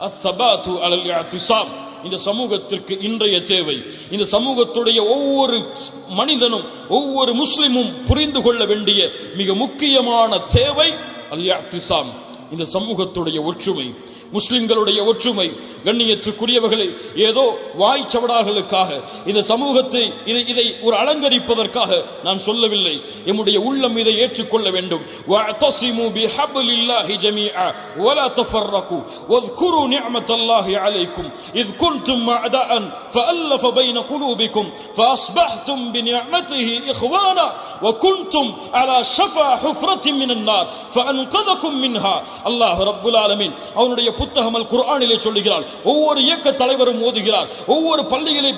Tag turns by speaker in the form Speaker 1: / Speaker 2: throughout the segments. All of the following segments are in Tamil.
Speaker 1: அஸ்ஸபாத்து அலல் இஅ்திஸாம். இந்த சமூகத்திற்கு இன்றைய தேவை, இந்த சமூகத்துடைய ஒவ்வொரு மனிதனும் ஒவ்வொரு முஸ்லிமும் புரிந்து கொள்ள வேண்டிய மிக முக்கியமான தேவை அல் இஅ்திஸாம், இந்த சமூகத்துடைய ஒற்றுமை, முஸ்லிம்களுடைய ஒற்றுமை. கண்ணியத்துக்குரியவர்களே, ஏதோ வாய்ச்சவடார்களுக்காக இந்த சமூகத்தை இதை ஒரு அலங்கரிப்பதற்காக நான் சொல்லவில்லை. எம்முடைய உள்ளம் இதை ஏற்றுக்கொள்ள வேண்டும். வஅதஸிமு பிஹப்லில்லாஹி ஜமீஆ வலா தஃபர்ரகு வذ்குரு நிஅமத்தல்லாஹி அலைக்கும் இத் குன்தும் அஅதாஅன் ஃபஅல்லஃப பைன குலூபிக்கும் ஃபஅஸ்பஹ்தும் பிநிஅமதிஹி இኽவானா வகுன்தும் அலா ஷஃபா ஹுஃப்ரத்தின் மினன் நார் ஃபஅன்கதகும் மின்ஹா. அல்லாஹ் ரப்புல் ஆலமீன் அவனுடைய புத்தகம் அல் குர்ஆனிலே சொல்லுகிறார். ஒவ்வொரு இயக்க தலைவரும் ஓதுகிறார், ஒவ்வொரு பள்ளிகளை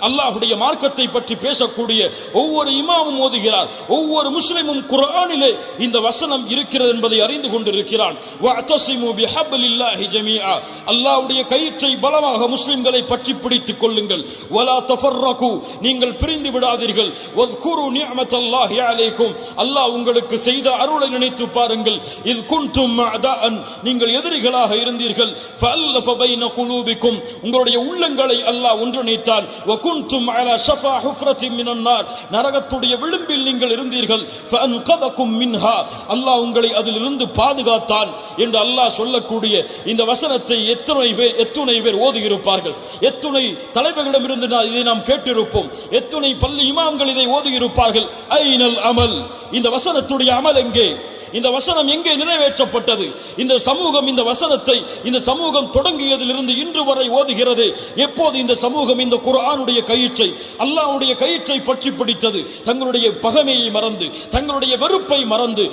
Speaker 1: அல்லாஹ்வுடைய மார்க்கத்தை பற்றி பேசக்கூடிய ஒவ்வொரு இமாமும் ஓதுகிறார், ஒவ்வொரு முஸ்லிமும் குர்ஆனிலே இந்த வசனம் இருக்கிறது என்பதை அறிந்து கொண்டிருக்கிறான். வஅதஸிமு பிஹப்லில்லாஹி ஜமீஆ, அல்லாஹ்வுடைய கயிற்றை பலமாக முஸ்லிம்களை பற்றி பிடித்துக் கொள்ளுங்கள். வலா தஃபர்ரகு, நீங்கள் பிரிந்து விடாதீர்கள். வذ்குரு நிஅமத்தல்லாஹி அலைக்கும், அல்லாஹ் உங்களுக்கு செய்த அருளை நினைத்து பாருங்கள். இத் குன்தும் அஅதாஅன், நீங்கள் எதிரிகளாக இருந்தீர்கள். ஃபஅல்லஃப பைன குலூபிக்கும், உங்களுடைய உள்ளங்களை அல்லாஹ் ஒன்றிணைத்தான். வகுன்தும் அலா ஷஃபா ஹுஃப்ரத்தின் மினன் நார், நரகத்துடைய விளிம்பில் நீங்கள் இருந்தீர்கள். ஃபஅன்கதகும் மின்ஹா, அல்லாஹ் உங்களை அதிலிருந்து பாதுகாத்தான் என்று அல்லாஹ் சொல்லக்கூடிய இந்த வசனத்தை எத்துணை பேர் ஓதியிருப்பார்கள்? எத்துணை தலைவர்களிடமிருந்து இதை நாம் கேட்டிருப்போம்? எத்துணை பள்ளி இமாம்கள் இதை ஓதியிருப்பார்கள்? ஐனல் அமல், இந்த வசனத்துடைய அமல் எங்கே? இந்த வசனம் எங்கே நிறைவேற்றப்பட்டது? இந்த சமூகம் இந்த வசனத்தை இந்த சமூகம் தொடங்கியதிலிருந்து இன்று வரை ஓதுகிறது. எப்போது இந்த சமூகம் இந்த குர்ஆனுடைய கயிற்றை, அல்லாஹ்வுடைய கயிற்றை பற்றி பிடித்தது? தங்களுடைய பகைமையை மறந்து, தங்களுடைய வெறுப்பை மறந்து,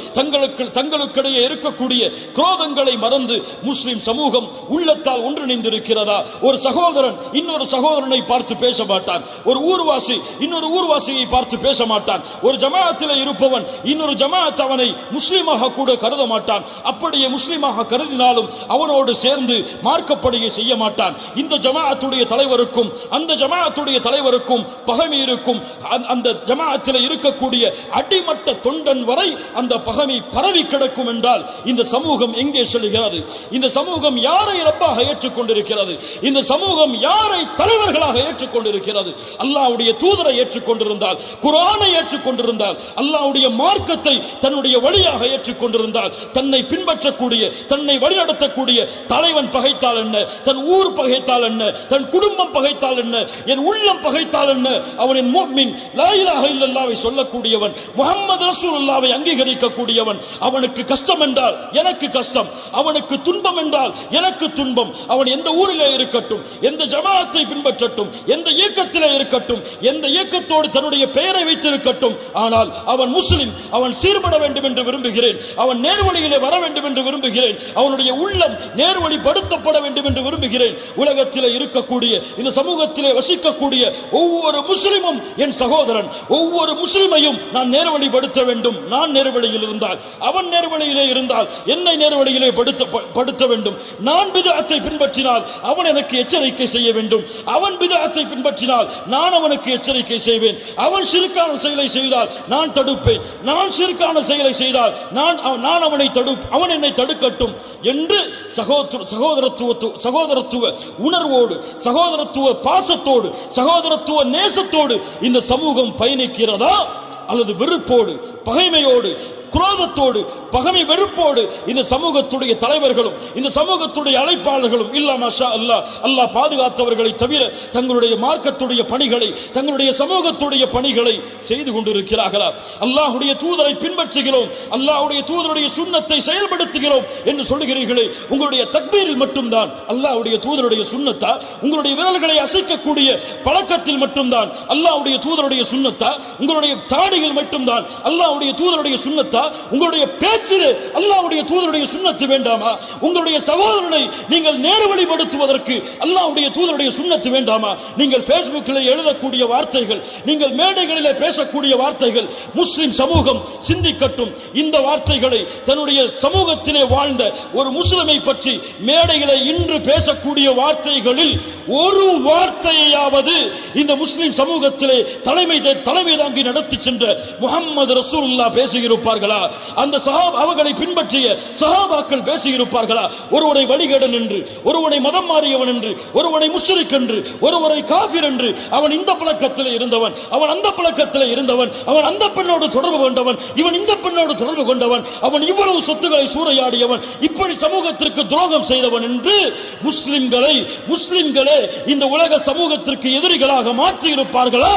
Speaker 1: தங்களுக்கிடையே இருக்கக்கூடிய குரோதங்களை மறந்து முஸ்லிம் சமூகம் உள்ளத்தால் ஒன்றிணைந்திருக்கிறதா? ஒரு சகோதரன் இன்னொரு சகோதரனை பார்த்து பேச மாட்டான், ஒரு ஊர்வாசி இன்னொரு ஊர்வாசியை பார்த்து பேச மாட்டான், ஒரு ஜமாஅத்தில் இருப்பவன் இன்னொரு ஜமாஅத் அவனை முஸ்லிம் கூட கருத மாட்டான். அப்படியே முஸ்லிமாக கருதினாலும் அவனோடு சேர்ந்து மார்க்கப்படியை செய்ய மாட்டான். இந்த ஜமாஅத்துடைய தலைவருக்கும் அந்த ஜமாஅத்துடைய தலைவருக்கும் பகைமை இருக்கும். அந்த ஜமாஅத்தில் இருக்கக்கூடிய அடிமட்ட தொண்டன் வரை அந்த பகைமை பரவி கிடக்கும் என்றால் இந்த சமூகம் எங்கே செல்கிறது? இந்த சமூகம் யாரை ரப்பாக ஏற்றுக்கொண்டிருக்கிறது? இந்த சமூகம் யாரை தலைவர்களாக ஏற்றுக்கொண்டிருக்கிறது? அல்லாஹ்வுடைய தூதரை ஏற்றுக்கொண்டிருந்தால், குர்ஆனை ஏற்றுக்கொண்டிருந்தால், அல்லாஹ்வுடைய மார்க்கத்தை தன்னுடைய வழியாக ஏற்றுக்கொண்டிருந்தால், தன்னை பின்பற்றக்கூடிய, தன்னை வழிநடத்தக்கூடிய தலைவன் பகைத்தால் என்ன, தன் ஊர் பகைத்தால் என்ன, தன் குடும்பம் பகைத்தால் என்ன, என் உள்ளம் பகைத்தால் என்ன, அவனின் முஃமின், லா இலாஹ இல்லல்லாஹ்வை சொல்லக்கூடியவன், முஹம்மது ரசூலுல்லாஹ்வை அங்கீகரிக்கக்கூடியவன். அவனுக்கு கஷ்டம் என்றால் எனக்கு கஷ்டம், அவனுக்கு துன்பம் என்றால் எனக்கு துன்பம். அவன் எந்த ஊரிலே இருக்கட்டும், எந்த ஜமாஅத்தை பின்பற்றட்டும், எந்த இயக்கத்திலே இருக்கட்டும், எந்த இயக்கத்தோடு தன்னுடைய பெயரை வைத்திருக்கட்டும், ஆனால் அவன் முஸ்லிம், அவன் சீர்பட வேண்டும் என்று விரும்புகிறேன், அவன் நேர்வழியிலே வர வேண்டும் என்று விரும்புகிறேன், அவனுடைய உள்ளம் நேர்வழிப்படுத்தப்பட வேண்டும் என்று விரும்புகிறேன். உலகத்திலே இருக்கக்கூடிய, இந்த சமூகத்திலே வசிக்கக்கூடிய ஒவ்வொரு முஸ்லிமும் என் சகோதரன். ஒவ்வொரு முஸ்லிமையும் நான் நேர்வழிப்படுத்த வேண்டும். நான் நேர்வழியில் இருந்தால், அவன் நேர்வழியிலே இருந்தால் என்னை நேர்வழியிலே படுத்த வேண்டும். நான் பிதஅத்தை பின்பற்றினால் அவன் எனக்கு எச்சரிக்கை செய்ய வேண்டும். அவன் பிதஅத்தை பின்பற்றினால் நான் அவனுக்கு எச்சரிக்கை செய்வேன். அவன் ஷிர்கான செயலை செய்தால் நான் தடுப்பேன். நான் ஷிர்கான செயலை செய்தால் நான் அவன் என்னை தடுக்கட்டும் என்று சகோதரத்துவ உணர்வோடு, சகோதரத்துவ பாசத்தோடு, சகோதரத்துவ நேசத்தோடு இந்த சமூகம் பயணிக்கிறதா? அல்லது வெறுப்போடு, பகைமையோடு, குரோதத்தோடு, பகைமை வெறுப்போடு இந்த சமூகத்துடைய தலைவர்களும் இந்த சமூகத்துடைய அழைப்பாளர்களும் இல்ல மாஷா அல்லாஹ், அல்லாஹ் பாதுகாத்தவர்களை தவிர தங்களுடைய மார்க்கத்துடைய பணிகளை, தங்களுடைய சமூகத்துடைய பணிகளை செய்து கொண்டிருக்கிறார்களா? அல்லாஹ்வுடைய தூதரை பின்பற்றுகிறோம், அல்லாஹ்வுடைய தூதருடைய சுன்னத்தை செயல்படுத்துகிறோம் என்று சொல்லுகிறீர்களே, உங்களுடைய தக்பீரில் மட்டும்தான் அல்லாஹ்வுடைய தூதருடைய சுன்னத்தா? உங்களுடைய விரல்களை அசைக்கக்கூடிய பழக்கத்தில் மட்டும்தான் அல்லாஹ்வுடைய தூதருடைய சுன்னத்தா? உங்களுடைய தாடிகள் மட்டும்தான் அல்லாஹ்வுடைய தூதருடைய சுன்னத்தா? உங்களுடைய பேச்சிலே அல்லாஹ்வுடைய தூதருடைய சுன்னத்து வேண்டாமா? உங்களுடைய சகோதரனை நீங்கள் நேர்வழிப்படுத்துவதற்கு அல்லாஹ்வுடைய தூதருடைய சுன்னத்து வேண்டாமா? நீங்கள் ஃபேஸ்புக்கில் எழுதக்கூடிய வார்த்தைகள், நீங்கள் மேடைகளிலே பேசக்கூடிய வார்த்தைகள், முஸ்லிம் சமூகம் சிந்திக்கட்டும். இந்த வார்த்தைகளை தன்னுடைய சமூகத்திலே வாழ்ந்த ஒரு முஸ்லிமை பற்றி மேடைகளை இன்று பேசக்கூடிய வார்த்தைகளில் ஒரு வார்த்தையாவது இந்த முஸ்லிம் சமூகத்திலே தலைமை தாங்கி நடத்தி சென்ற முஹம்மது ரசூலுல்லாஹ் பேசியிருப்பார்களா? அந்த சஹாபா அவர்களை பின்பற்றிய சஹாபாக்கள் பேசியிருப்பார்களா? ஒருவனை வழிகேடன் என்று, ஒருவனை மதம் மாறியவன் என்று, ஒருவனை முஷ்ரிக் என்று, ஒருவரை காஃபிர் என்று, அவன் இந்த பழக்கத்தில் இருந்தவன், அவன் அந்த பழக்கத்தில் இருந்தவன், அவன் அந்த பெண்ணோடு தொடர்பு கொண்டவன், இவன் இந்த பெண்ணோடு தொடர்பு கொண்டவன், அவன் இவ்வளவு சொத்துக்களை சூறையாடியவன், இப்படி சமூகத்திற்கு துரோகம் செய்தவன் என்று முஸ்லிம்களே இந்த உலக சமூகத்திற்கு எதிரிகளாக மாற்றி இருப்பார்களா?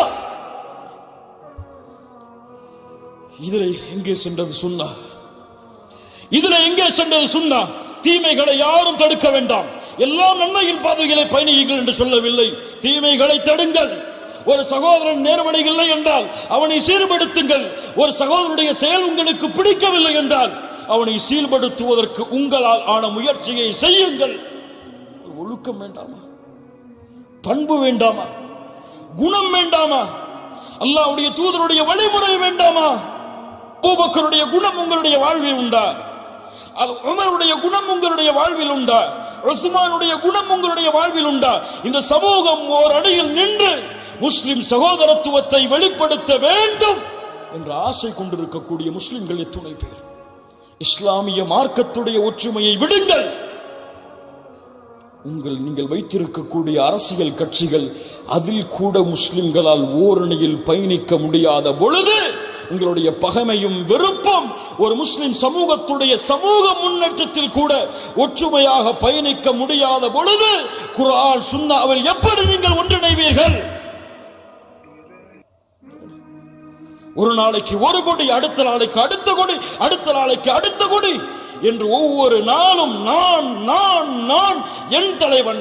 Speaker 1: இதில் எங்கே சென்றது சுன்னா? இதில் எங்கே சென்றது சுன்னா? தீமைகளை யாரும் தடுக்க வேண்டாம், எல்லாம் நன்மையின் பாதைகளை பயணியுங்கள் என்று சொல்லவில்லை. தீமைகளை தடுங்கள். ஒரு சகோதரன் நேர்வழி இல்லை என்றால் அவனை சீர்படுத்துங்கள். ஒரு சகோதரனுடைய செயல் உங்களுக்கு பிடிக்கவில்லை என்றால் அவனை சீர்படுத்துவதற்கு உங்களால் ஆன முயற்சியை செய்யுங்கள். ஒழுக்கம் வேண்டாமா? பண்பு வேண்டாமா? குணம் வேண்டாமா? அல்லாஹ்வுடைய தூதருடைய வழிமுறை வேண்டாமா? அபூபக்கருடைய குணம் உங்களுடைய வாழ்வில் உண்டா? உமருடைய குணம் உங்களுடைய வாழ்வில் உண்டா? உஸ்மானுடைய குணம் உங்களுடைய வாழ்வில் உண்டா? இந்த சமூகம் ஓர் அடியில் நின்று முஸ்லிம் சகோதரத்துவத்தை வெளிப்படுத்த வேண்டும் என்ற ஆசை கொண்டிருக்கக்கூடிய முஸ்லிம்கள் எத்துணை பேர். இஸ்லாமிய மார்க்கத்துடைய ஒற்றுமையை விடுங்கள். நீங்கள் வைத்திருக்கக்கூடிய அரசியல் கட்சிகள் அதில் கூட முஸ்லிம்களால் ஓரணியில் பயணிக்க முடியாத பொழுது உங்களுடைய பகைமையும் வெறுப்பும் ஒரு முஸ்லிம் சமூகத்துடைய சமூக முன்னேற்றத்தில் கூட ஒற்றுமையாக பயணிக்க முடியாத பொழுது குர்ஆன் சுன்னாவில் எப்படி நீங்கள் ஒன்றிணைவீர்கள்? ஒரு நாளைக்கு ஒரு கொடி, அடுத்த நாளைக்கு அடுத்த கொடி, அடுத்த நாளைக்கு அடுத்த கொடி என்று ஒவ்வொரு நாளும் நான் நான் நான் என் தலைவன்,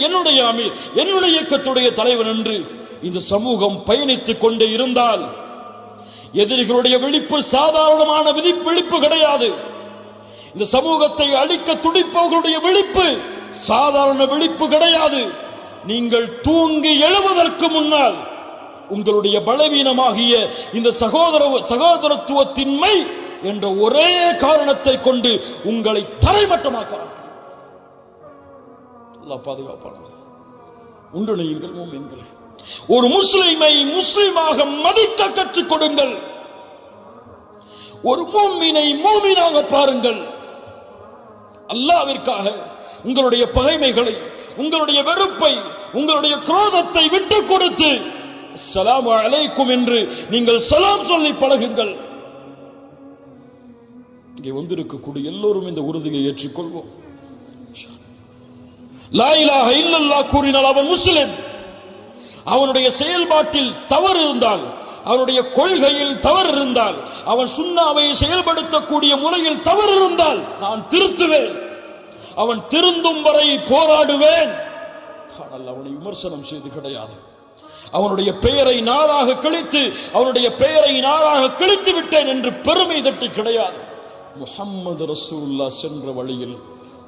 Speaker 1: என்னுடைய அமீர், என்னுடைய இயக்கத்துடைய தலைவன் என்று இந்த சமூகம் பயணித்துக் கொண்டே இருந்தால் எதிரிகளுடைய விழிப்பு சாதாரணமான விழிப்பு கிடையாது. இந்த சமூகத்தை அழிக்க துடிப்பவர்களுடைய விழிப்பு சாதாரண விழிப்பு கிடையாது. நீங்கள் தூங்கி எழுவதற்கு முன்னால் உங்களுடைய பலவீனமாகிய இந்த சகோதரத்துவத்தின்மை என்ற ஒரே காரணத்தை கொண்டு உங்களை தரைமட்டமாக்கலாம். அல்லாஹ் பாதுகாப்பானாக. ஒன்றிணையுங்கள் மூமின்களே. ஒரு முஸ்லிமை முஸ்லிமாக மதிக்க கற்றுக் கொடுங்கள். ஒரு மூமினை மூமினாக பாருங்கள். அல்லாஹ்விற்காக உங்களுடைய பகைமைகளை, உங்களுடைய வெறுப்பை, உங்களுடைய குரோதத்தை விட்டுக் கொடுத்து அஸ்ஸலாமு அலைக்கும் என்று நீங்கள் சலாம் சொல்லி பழகுங்கள். இங்கே வந்திருக்கக்கூடிய எல்லோரும் இந்த உறுதியை ஏற்றுக்கொள்வோம். லா இலாஹ இல்லல்லாஹ் கூறினால் அவன் முஸ்லிம். அவனுடைய செயல்பாட்டில் தவறு இருந்தால், அவனுடைய கொள்கையில் தவறு இருந்தால், அவன் சுன்னாவை செயல்படுத்தக்கூடிய முறையில் தவறு இருந்தால் நான் திருத்துவேன். அவன் திருந்தும் வரை போராடுவேன். ஆனால் அவனை விமர்சனம் செய்து கிடையாது. அவனுடைய பெயரை நாளாக கிழித்து விட்டேன் என்று பெருமை தட்டி கிடையாது. முஹம்மது ரசூலுல்லாஹ் சென்ற வழியில்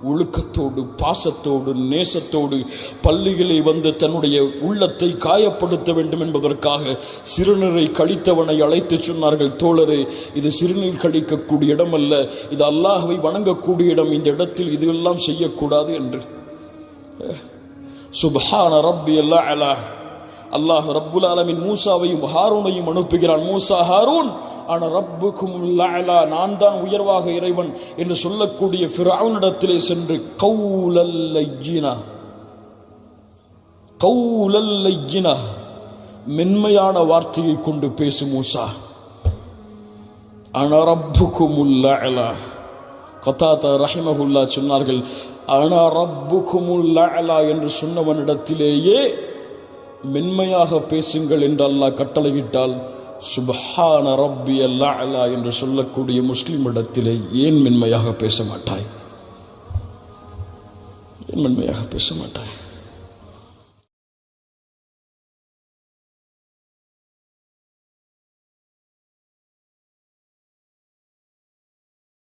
Speaker 1: ஒழுக்கத்தோடு, பாசத்தோடு, நேசத்தோடு பள்ளிகளை வந்து தன்னுடைய உள்ளத்தை காயப்படுத்த வேண்டும் என்பதற்காக சிறுநீரை கழித்தவனை அழைத்து சொன்னார்கள், தோழரே, இது சிறுநீர் கழிக்கக்கூடிய இடம் அல்ல, இது அல்லாஹ்வை வணங்கக்கூடிய இடம், இந்த இடத்தில் இதுவெல்லாம் செய்யக்கூடாது என்று. சுப்ஹான ரப்பியல் அலா. அல்லாஹ் ரப்புல் ஆலமீன் மூசாவையும் ஹாரூனையும் அனுப்புகிறான். மூசா, ஹாரூன், ஆனா ரப்புக்குமுல் அலா, நான் தான் உயர்வாக இறைவன் என்று சொல்லக்கூடிய ஃபிரௌனிடத்திலே சென்று கௌலல் லய்யினா, மென்மையான வார்த்தையை கொண்டு பேசு மூசா. அன ரப்புக்குமுல் அலா. கதாதா ரஹிமஹுல்லாஹ் சொன்னார்கள், அன ரப்புக்குமுல் அலா என்று சொன்னவனிடத்திலேயே மென்மையாக பேசுங்கள் என்று அல்லாஹ் கட்டளையிட்டால், சுப்ஹான ரப்பியல் அலா என்று சொல்லக்கூடிய முஸ்லிம் இடத்திலே ஏன் மென்மையாக பேச மாட்டாய்? ஏன் மென்மையாக பேச மாட்டாய்?